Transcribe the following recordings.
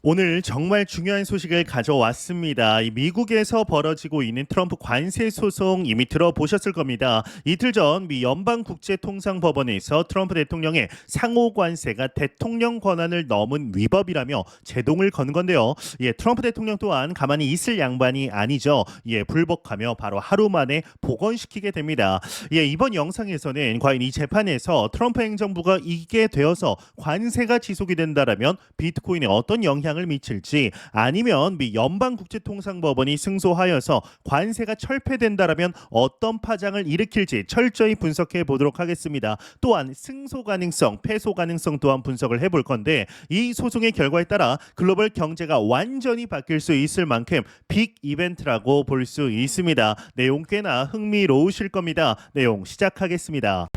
오늘 정말 중요한 소식을 가져왔습니다. 이 미국에서 벌어지고 있는 트럼프 관세 소송 이미 들어보셨을 겁니다. 이틀 전 미 연방국제통상법원에서 트럼프 대통령의 상호 관세가 대통령 권한을 넘은 위법이라며 제동을 건 건데요. 트럼프 대통령 또한 가만히 있을 양반이 아니죠. 불복하며 바로 하루 만에 복원시키게 됩니다. 이번 영상에서는 과연 이 재판에서 트럼프 행정부가 이기게 되어서 관세가 지속이 된다라면 비트코인에 어떤 영향을 미칠지, 아니면 미 연방국제통상법원이 승소하여서 관세가 철폐된다라면 어떤 파장을 일으킬지 철저히 분석해 보도록 하겠습니다. 또한 승소 가능성, 패소 가능성 또한 분석을 해볼 건데, 이 소송의 결과에 따라 글로벌 경제가 완전히 바뀔 수 있을 만큼 빅 이벤트라고 볼 수 있습니다. 내용 꽤나 흥미로우실 겁니다. 내용 시작하겠습니다.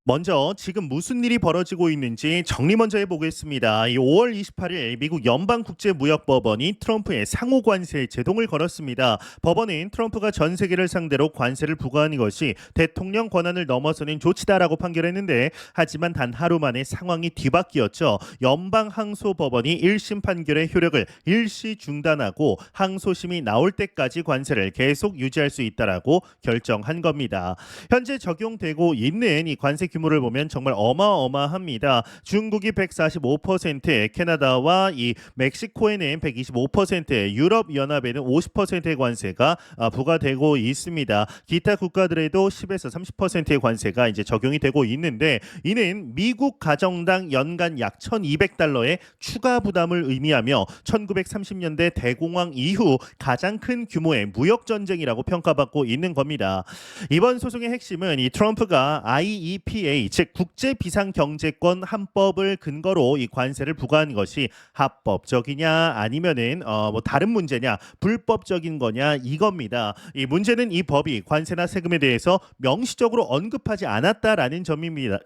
먼저 지금 무슨 일이 벌어지고 있는지 정리 먼저 해보겠습니다. 이 5월 28일 미국 연방국제무역법원이 트럼프의 상호 관세에 제동을 걸었습니다. 법원은 트럼프가 전 세계를 상대로 관세를 부과하는 것이 대통령 권한을 넘어서는 조치다라고 판결했는데, 하지만 단 하루 만에 상황이 뒤바뀌었죠. 연방항소법원이 1심 판결의 효력을 일시 중단하고 항소심이 나올 때까지 관세를 계속 유지할 수 있다라고 결정한 겁니다. 현재 적용되고 있는 이 관세 규모를 보면 정말 어마어마합니다. 중국이 145%, 캐나다와 이 멕시코에는 125%, 유럽 연합에는 50%의 관세가 부과되고 있습니다. 기타 국가들에도 10에서 30%의 관세가 이제 적용이 되고 있는데, 이는 미국 가정당 연간 약 1,200달러의 추가 부담을 의미하며 1930년대 대공황 이후 가장 큰 규모의 무역 전쟁이라고 평가받고 있는 겁니다. 이번 소송의 핵심은 이 트럼프가 IEPA, 즉 국제 비상 경제권 합법을 근거로 이 관세를 부과한 것이 합법적이냐 아니면은 다른 문제냐, 불법적인 거냐, 이겁니다. 이 문제는 이 법이 관세나 세금에 대해서 명시적으로 언급하지 않았다라는 점입니다.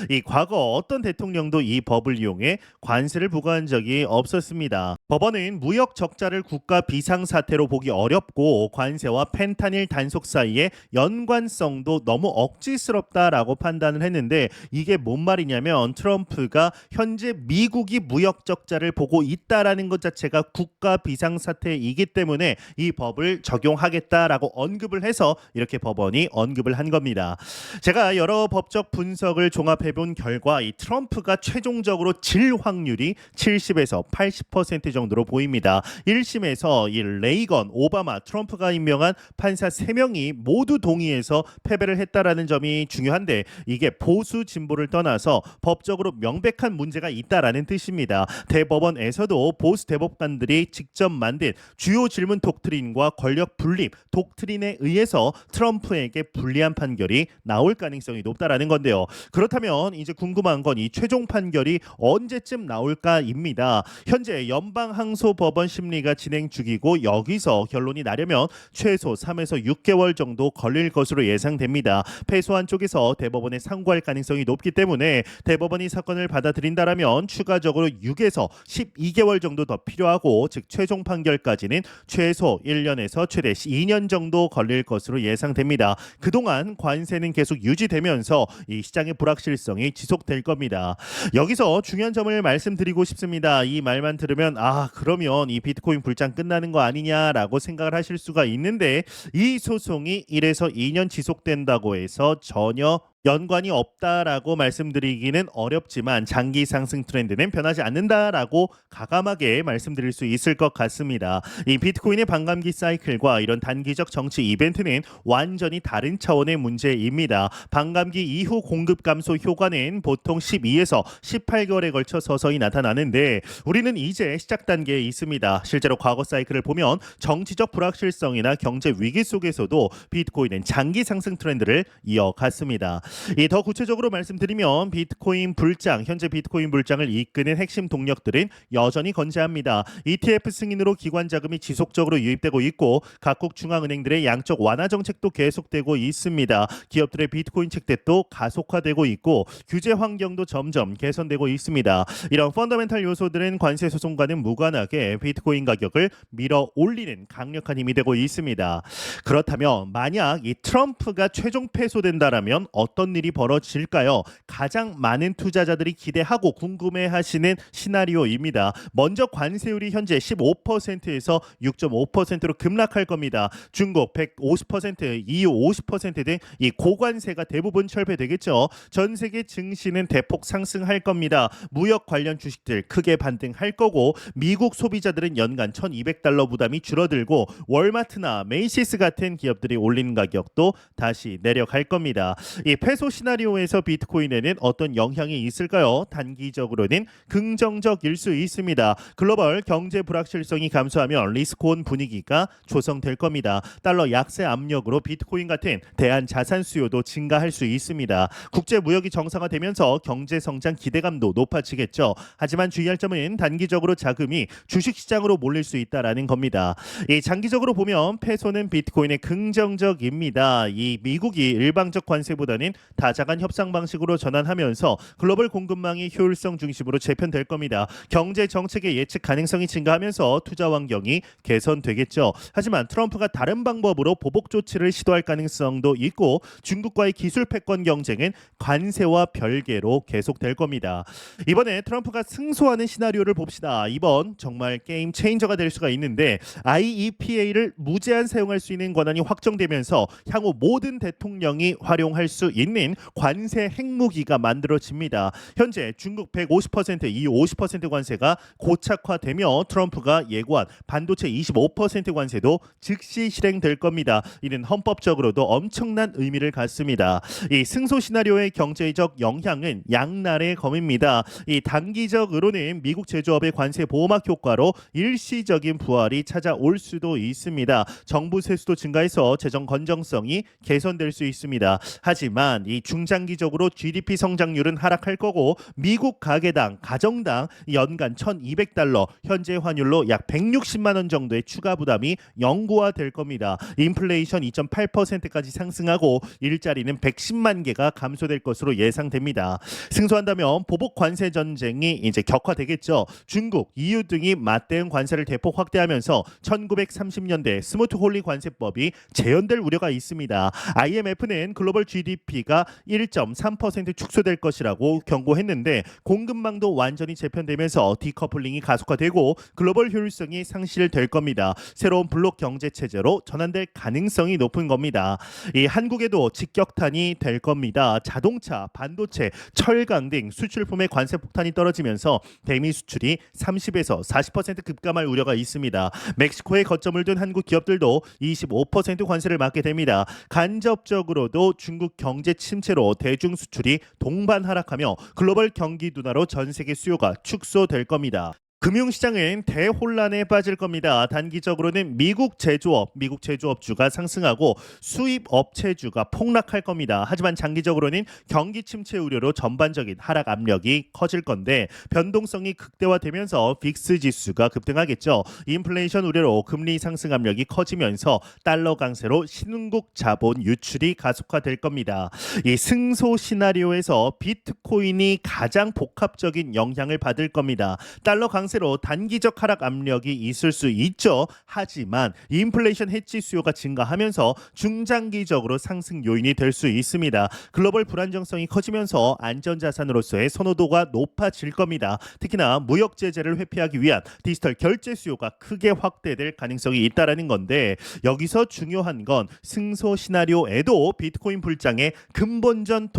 이 과거 어떤 대통령도 이 법을 이용해 관세를 부과한 적이 없었습니다. 법원은 무역 적자를 국가 비상 사태로 보기 어렵고 관세와 펜타닐 단속 사이에 연관성도 너무 억지스럽다라고 판단을 했는데, 이게 뭔 말이냐면 트럼프가 현재 미국이 무역 적자를 보고 있다라는 것 자체가 국가 비상사태이기 때문에 이 법을 적용하겠다라고 언급을 해서 이렇게 법원이 언급을 한 겁니다. 제가 여러 법적 분석을 종합해 본 결과 이 트럼프가 최종적으로 질 확률이 70에서 80% 정도로 보입니다. 1심에서 이 레이건, 오바마, 트럼프가 임명한 판사 3명이 모두 동의해서 패배를 했다라는 점이 중요한데, 이게 보수 진보를 떠나서 법적으로 명백한 문제가 있다라는 뜻입니다. 대법원에서도 보수 대법관들이 직접 만든 주요 질문 독트린과 권력 분립 독트린에 의해서 트럼프에게 불리한 판결이 나올 가능성이 높다라는 건데요. 그렇다면 이제 궁금한 건 이 최종 판결이 언제쯤 나올까입니다. 현재 연방항소법원 심리가 진행 중이고, 여기서 결론이 나려면 최소 3에서 6개월 정도 걸릴 것으로 예상됩니다. 패소한 쪽에서 대법원에 상고할 가능성이 높기 때문에 대법원이 사건을 받아들인다라면 추가적으로 6에서 12개월 정도 더 필요하고, 즉 최종 판결까지는 최소 1년에서 최대 2년 정도 걸릴 것으로 예상됩니다. 그동안 관세는 계속 유지되면서 이 시장의 불확실성이 지속될 겁니다. 여기서 중요한 점을 말씀드리고 싶습니다. 이 말만 들으면 그러면 이 비트코인 불장 끝나는 거 아니냐라고 생각을 하실 수가 있는데, 이 소송이 1에서 2년 지속된다고 해서 전혀 연관이 없다라고 말씀드리기는 어렵지만 장기 상승 트렌드는 변하지 않는다라고 가감하게 말씀드릴 수 있을 것 같습니다. 이 비트코인의 반감기 사이클과 이런 단기적 정치 이벤트는 완전히 다른 차원의 문제입니다. 반감기 이후 공급 감소 효과는 보통 12에서 18개월에 걸쳐 서서히 나타나는데, 우리는 이제 시작 단계에 있습니다. 실제로 과거 사이클을 보면 정치적 불확실성이나 경제 위기 속에서도 비트코인은 장기 상승 트렌드를 이어갔습니다. 더 구체적으로 말씀드리면 비트코인 불장, 현재 비트코인 불장을 이끄는 핵심 동력들은 여전히 건재합니다. ETF 승인으로 기관 자금이 지속적으로 유입되고 있고, 각국 중앙은행들의 양적 완화 정책도 계속되고 있습니다. 기업들의 비트코인 책대도 가속화되고 있고, 규제 환경도 점점 개선되고 있습니다. 이런 펀더멘탈 요소들은 관세 소송과는 무관하게 비트코인 가격을 밀어 올리는 강력한 힘이 되고 있습니다. 그렇다면 만약 이 트럼프가 최종 패소된다라면 어떤 어떤 일이 벌어질까요? 가장 많은 투자자들이 기대하고 궁금해하시는 시나리오입니다. 먼저 관세율이 현재 15%에서 6.5%로 급락할 겁니다. 중국 150%, EU 50% 등 이 고관세가 대부분 철폐되겠죠. 전 세계 증시는 대폭 상승할 겁니다. 무역 관련 주식들 크게 반등할 거고 미국 소비자들은 연간 1,200달러 부담이 줄어들고 월마트나 메이시스 같은 기업들이 올리는 가격도 다시 내려갈 겁니다. 이 페소 시나리오에서 비트코인에는 어떤 영향이 있을까요? 단기적으로는 긍정적일 수 있습니다. 글로벌 경제 불확실성이 감소하면 리스크온 분위기가 조성될 겁니다. 달러 약세 압력으로 비트코인 같은 대안 자산 수요도 증가할 수 있습니다. 국제 무역이 정상화되면서 경제 성장 기대감도 높아지겠죠. 하지만 주의할 점은 단기적으로 자금이 주식시장으로 몰릴 수 있다라는 겁니다. 이 장기적으로 보면 페소는 비트코인에 긍정적입니다. 이 미국이 일방적 관세보다는 다자간 협상 방식으로 전환하면서 글로벌 공급망이 효율성 중심으로 재편될 겁니다. 경제 정책의 예측 가능성이 증가하면서 투자 환경이 개선되겠죠. 하지만 트럼프가 다른 방법으로 보복 조치를 시도할 가능성도 있고 중국과의 기술 패권 경쟁은 관세와 별개로 계속될 겁니다. 이번에 트럼프가 승소하는 시나리오를 봅시다. 이번 정말 게임 체인저가 될 수가 있는데 IEPA를 무제한 사용할 수 있는 권한이 확정되면서 향후 모든 대통령이 활용할 수 있는 관세 핵무기가 만들어집니다. 현재 중국 150%, EU 50% 관세가 고착화되며 트럼프가 예고한 반도체 25% 관세도 즉시 실행될 겁니다. 이는 헌법적으로도 엄청난 의미를 갖습니다. 이 승소 시나리오의 경제적 영향은 양날의 검입니다. 이 단기적으로는 미국 제조업의 관세 보호막 효과로 일시적인 부활이 찾아올 수도 있습니다. 정부 세수도 증가해서 재정 건전성이 개선될 수 있습니다. 하지만 이 중장기적으로 GDP 성장률은 하락할 거고 미국 가계당, 가정당 연간 1,200달러, 현재 환율로 약 160만 원 정도의 추가 부담이 영구화될 겁니다. 인플레이션 2.8%까지 상승하고 일자리는 110만 개가 감소될 것으로 예상됩니다. 승소한다면 보복 관세 전쟁이 이제 격화되겠죠. 중국, EU 등이 맞대응 관세를 대폭 확대하면서 1930년대 스무트 홀리 관세법이 재현될 우려가 있습니다. IMF는 글로벌 GDP가 1.3% 축소될 것이라고 경고했는데 공급망도 완전히 재편되면서 디커플링이 가속화되고 글로벌 효율성이 상실될 겁니다. 새로운 블록 경제 체제로 전환될 가능성이 높은 겁니다. 이 한국에도 직격탄이 될 겁니다. 자동차, 반도체, 철강 등 수출품의 관세 폭탄이 떨어지면서 대미 수출이 30에서 40% 급감할 우려가 있습니다. 멕시코에 거점을 둔 한국 기업들도 25% 관세를 맞게 됩니다. 간접적으로도 중국 경제 침체로 대중 수출이 동반 하락하며 글로벌 경기 둔화로 전 세계 수요가 축소될 겁니다. 금융시장은 대혼란에 빠질 겁니다. 단기적으로는 미국 제조업주가 상승하고 수입업체주가 폭락할 겁니다. 하지만 장기적으로는 경기 침체 우려로 전반적인 하락 압력이 커질 건데 변동성이 극대화되면서 빅스 지수가 급등하겠죠. 인플레이션 우려로 금리 상승 압력이 커지면서 달러 강세로 신흥국 자본 유출이 가속화될 겁니다. 이 승소 시나리오에서 비트코인이 가장 복합적인 영향을 받을 겁니다. 달러 강세로 단기적 하락 압력이 있을 수 있죠. 하지만 인플레이션 해지 수요가 증가하면서 중장기적으로 상승 요인이 될 수 있습니다. 글로벌 불안정성이 커지면서 안전자산으로서의 선호도가 높아질 겁니다. 특히나 무역 제재를 회피하기 위한 디지털 결제 수요가 크게 확대될 가능성이 있다라는 건데 여기서 중요한 건 승소 시나리오에도 비트코인 불장의 근본적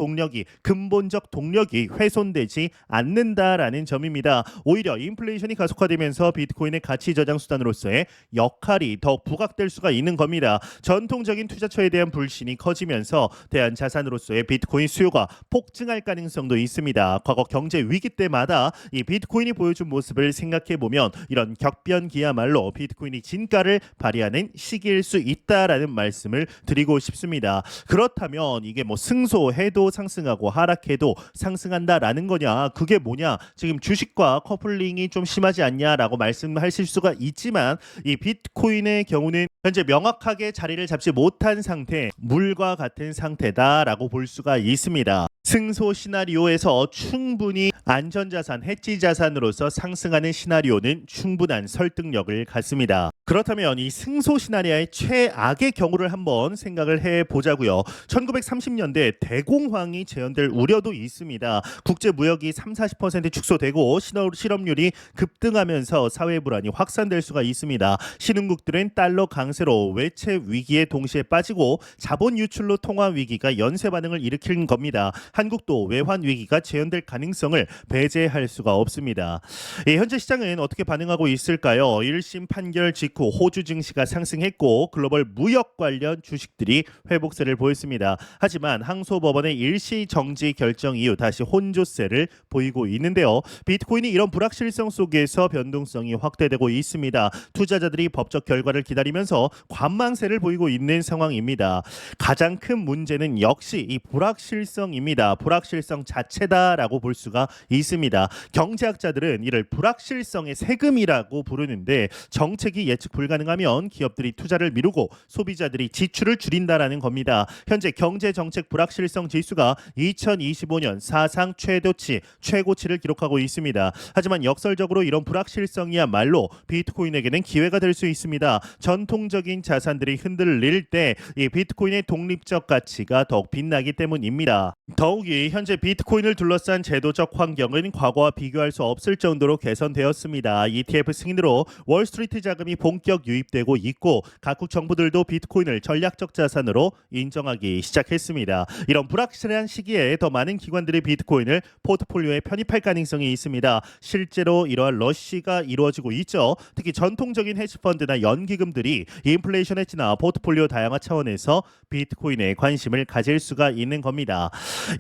동력이 훼손되지 않는다라는 점입니다. 오히려 인플레이션이 가속화되면서 비트코인의 가치 저장 수단으로서의 역할이 더 부각될 수가 있는 겁니다. 전통적인 투자처에 대한 불신이 커지면서 대한 자산으로서의 비트코인 수요가 폭증할 가능성도 있습니다. 과거 경제 위기 때마다 이 비트코인이 보여준 모습을 생각해 보면 이런 격변기야말로 비트코인이 진가를 발휘하는 시기일 수 있다라는 말씀을 드리고 싶습니다. 그렇다면 이게 뭐 승소해도 상승하고 하락해도 상승한다라는 거냐? 그게 뭐냐? 지금 주식과 커플링이 좀 심하지 않냐라고 말씀하실 수가 있지만 이 비트코인의 경우는 현재 명확하게 자리를 잡지 못한 상태, 물과 같은 상태다라고 볼 수가 있습니다. 승소 시나리오에서 충분히 안전자산, 해지 자산으로서 상승하는 시나리오는 충분한 설득력을 갖습니다. 그렇다면 이 승소 시나리오의 최악의 경우를 한번 생각을 해보자고요. 1930년대 대공황이 재현될 우려도 있습니다. 국제 무역이 30-40% 축소되고 실업률이 급등하면서 사회 불안이 확산될 수가 있습니다. 신흥국들은 달러 강세로 외채 위기에 동시에 빠지고 자본 유출로 통화 위기가 연쇄 반응을 일으키는 겁니다. 한국도 외환 위기가 재현될 가능성을 배제할 수가 없습니다. 현재 시장은 어떻게 반응하고 있을까요? 1심 판결 직후 호주 증시가 상승했고 글로벌 무역 관련 주식들이 회복세를 보였습니다. 하지만 항소법원의 일시 정지 결정 이후 다시 혼조세를 보이고 있는데요. 비트코인이 이런 불확실성 속에서 변동성이 확대되고 있습니다. 투자자들이 법적 결과를 기다리면서 관망세를 보이고 있는 상황입니다. 가장 큰 문제는 역시 이 불확실성입니다. 불확실성 자체다라고 볼 수가 있습니다. 경제학자들은 이를 불확실성의 세금이라고 부르는데 정책이 예측 불가능하면 기업들이 투자를 미루고 소비자들이 지출을 줄인다라는 겁니다. 현재 경제정책 불확실성 지수가 2025년 사상 최고치를 기록하고 있습니다. 하지만 역설적으로 이런 불확실성이야말로 비트코인에게는 기회가 될 수 있습니다. 전통적인 자산들이 흔들릴 때 이 비트코인의 독립적 가치가 더욱 빛나기 때문입니다. 더욱이 현재 비트코인을 둘러싼 제도적 환경은 과거와 비교할 수 없을 정도로 개선되었습니다. ETF 승인으로 월스트리트 자금이 본격 유입되고 있고 각국 정부들도 비트코인을 전략적 자산으로 인정하기 시작했습니다. 이런 불확실한 시기에 더 많은 기관들이 비트코인을 포트폴리오에 편입할 가능성이 있습니다. 실제로 이러한 러시가 이루어지고 있죠. 특히 전통적인 헤지펀드나 연기금들이 인플레이션 해지나 포트폴리오 다양화 차원에서 비트코인에 관심을 가질 수가 있는 겁니다.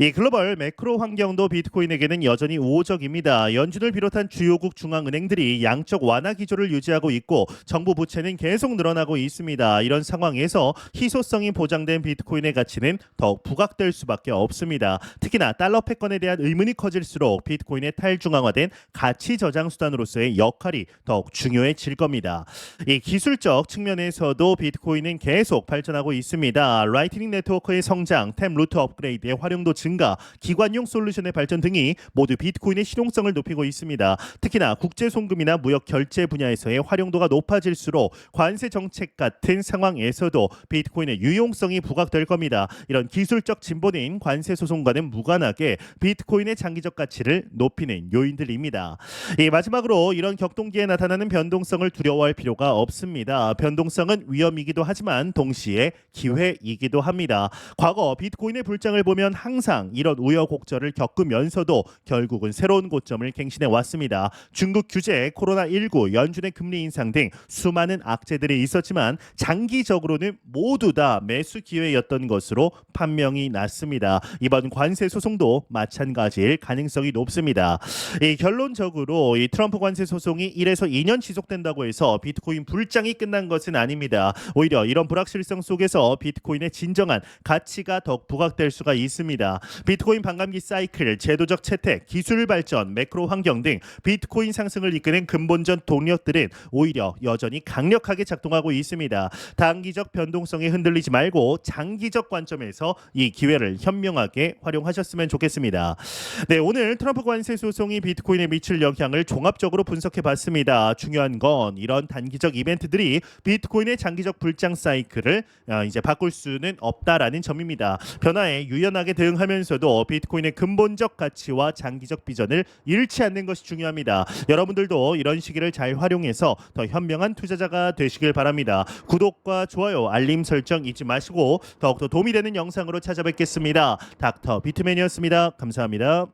이 글로벌 매크로 환경도 비트코인에게는 여전히 우호적입니다. 연준을 비롯한 주요국 중앙은행들이 양적 완화 기조를 유지하고 있고 정부 부채는 계속 늘어나고 있습니다. 이런 상황에서 희소성이 보장된 비트코인의 가치는 더욱 부각될 수밖에 없습니다. 특히나 달러 패권에 대한 의문이 커질수록 비트코인의 탈중앙화된 가치 저장 수단으로서의 역할이 더욱 중요해질 겁니다. 이 기술적 측면에서도 비트코인은 계속 발전하고 있습니다. 라이트닝 네트워크의 성장, 템 루트 업그레이드의 활용도 증가, 기관용 솔루션의 발전 등이 모두 비트코인의 실용성을 높이고 있습니다. 특히나 국제 송금이나 무역 결제 분야에서의 활용도가 높아질수록 관세 정책 같은 상황에서도 비트코인의 유용성이 부각될 겁니다. 이런 기술적 진보는 관세 소송과는 무관하게 비트코인의 장기적 가치를 높이는 요인들입니다. 마지막으로 이런 격동기에 나타나는 변동성을 두려워할 필요가 없습니다. 변동성은 위험이기도 하지만 동시에 기회이기도 합니다. 과거 비트코인의 불장을 보면 항상 이런 우여곡절을 겪으면서도 결국은 새로운 고점을 갱신해 왔습니다. 중국 규제, 코로나19, 연준의 금리 인상 등 수많은 악재들이 있었지만 장기적으로는 모두 다 매수 기회였던 것으로 판명이 났습니다. 이번 관세 소송도 마찬가지일 가능성이 높습니다. 결론적으로 이 트럼프 관세 소송이 1에서 2년 지속된다고 해서 비트코인 불장이 끝난 것은 아닙니다. 오히려 이런 불확실성 속에서 비트코인의 진정한 가치가 더욱 부각될 수가 있습니다. 비트코인 반감기 사이클, 제도적 채택, 기술 발전, 매크로 환경 등 비트코인 상승을 이끄는 근본적 동력들은 오히려 여전히 강력하게 작동하고 있습니다. 단기적 변동성에 흔들리지 말고 장기적 관점에서 이 기회를 현명하게 활용하셨으면 좋겠습니다. 네, 오늘 트럼프 관세 소송이 비트코인에 미칠 영향을 종합적으로 분석해 봤습니다. 중요한 건 이런 단기적 이벤트들이 비트코인의 장기적 불장 사이클을 이제 바꿀 수는 없다라는 점입니다. 변화에 유연하게 대응하면서도 비트코인의 근본적 가치와 장기적 비전을 잃지 않는 것이 중요합니다. 여러분들도 이런 시기를 잘 활용해서 더 현명한 투자자가 되시길 바랍니다. 구독과 좋아요, 알림 설정 잊지 마시고 더욱더 도움이 되는 영상으로 찾아뵙겠습니다. 닥터 비트맨이었습니다. 감사합니다.